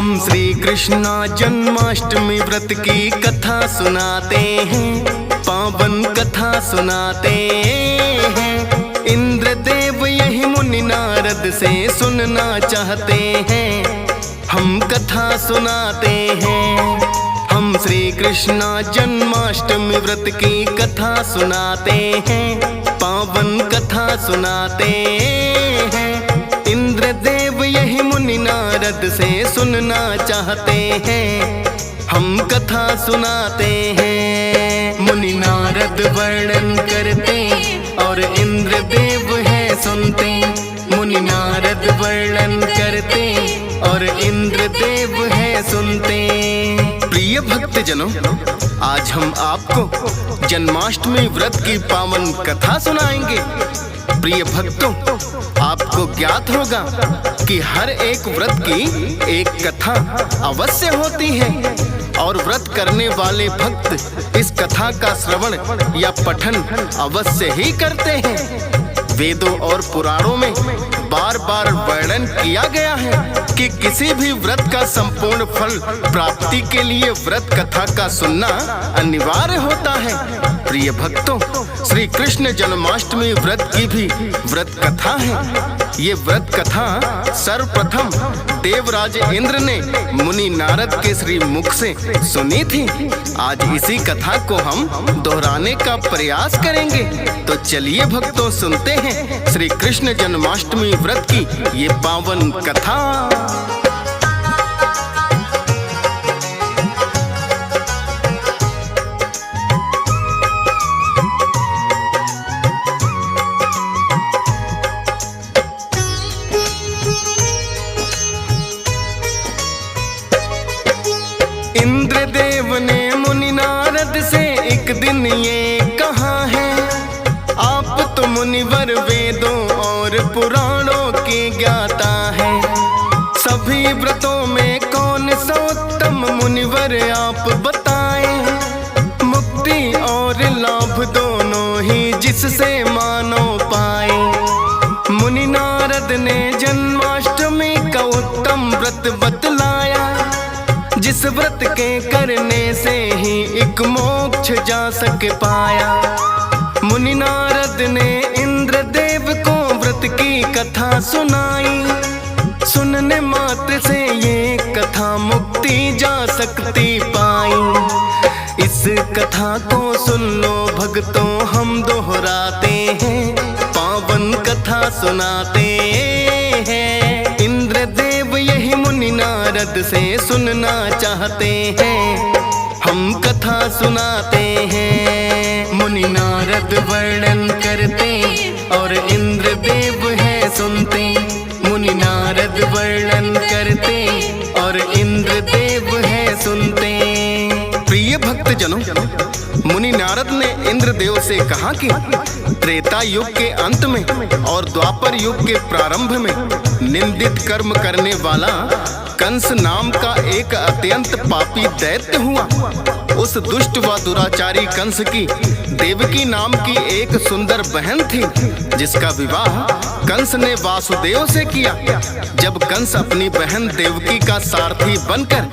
हम श्री कृष्णा जन्माष्टमी व्रत की कथा सुनाते हैं, पावन कथा सुनाते हैं। इंद्रदेव यही मुनि नारद से सुनना चाहते हैं, हम कथा सुनाते हैं। हम श्री कृष्णा जन्माष्टमी व्रत की कथा सुनाते हैं, पावन कथा सुनाते हैं। इंद्रदेव यही मुनि नारद से सुनना चाहते हैं, हम कथा सुनाते हैं। मुनि नारद वर्णन करते और इंद्रदेव है सुनते। मुनि नारद वर्णन करते और इंद्रदेव है सुनते। प्रिय भक्तजनों, आज हम आपको जन्माष्टमी व्रत की पावन कथा सुनाएंगे। प्रिय भक्तों, आपको ज्ञात होगा कि हर एक व्रत की एक कथा अवश्य होती है और व्रत करने वाले भक्त इस कथा का श्रवण या पठन अवश्य ही करते हैं। वेदों और पुराणों में बार बार वर्णन किया गया है कि किसी भी व्रत का संपूर्ण फल प्राप्ति के लिए व्रत कथा का सुनना अनिवार्य होता है। प्रिय भक्तों, श्री कृष्ण जन्माष्टमी व्रत की भी व्रत कथा है। ये व्रत कथा सर्वप्रथम देवराज इंद्र ने मुनि नारद के श्री मुख से सुनी थी। आज इसी कथा को हम दोहराने का प्रयास करेंगे। तो चलिए भक्तों, सुनते हैं श्री कृष्ण जन्माष्टमी व्रत की ये पावन कथा। इंद्रदेव ने मुनि नारद से एक दिन ये कहा है, आप तो मुनिवर वेदों और पुराणों के ज्ञाता है। सभी व्रतों में कौन सा उत्तम मुनिवर आप बताएं। मुक्ति और लाभ दोनों ही जिससे मानो पाए। मुनि नारद ने जन्माष्टमी का उत्तम व्रत बतलाया, जिस व्रत के करने से ही एक मोक्ष जा सके पाया। मुनि नारद ने इंद्रदेव को व्रत की कथा सुनाई। सुनने मात्र से ये कथा मुक्ति जा सकती पाई। इस कथा को सुन लो भक्तों, हम दोहराते हैं, पावन कथा सुनाते हैं। इंद्रदेव यही मुनि नारद से सुनना चाहते हैं, हम कथा सुनाते हैं। मुनि नारद वर्णन करते और इंद्रदेव है सुनते। मुनि नारद वर्णन करते और इंद्रदेव है सुनते। प्रिय भक्तजनों, मुनि नारद ने इंद्रदेव से कहा कि त्रेता युग के अंत में और द्वापर युग के प्रारंभ में निंदित कर्म करने वाला कंस नाम का एक अत्यंत पापी दैत्य हुआ। उस दुष्ट व दुराचारी कंस की देवकी नाम की एक सुंदर बहन थी, जिसका विवाह कंस ने वासुदेव से किया। जब कंस अपनी बहन देवकी का सारथी बनकर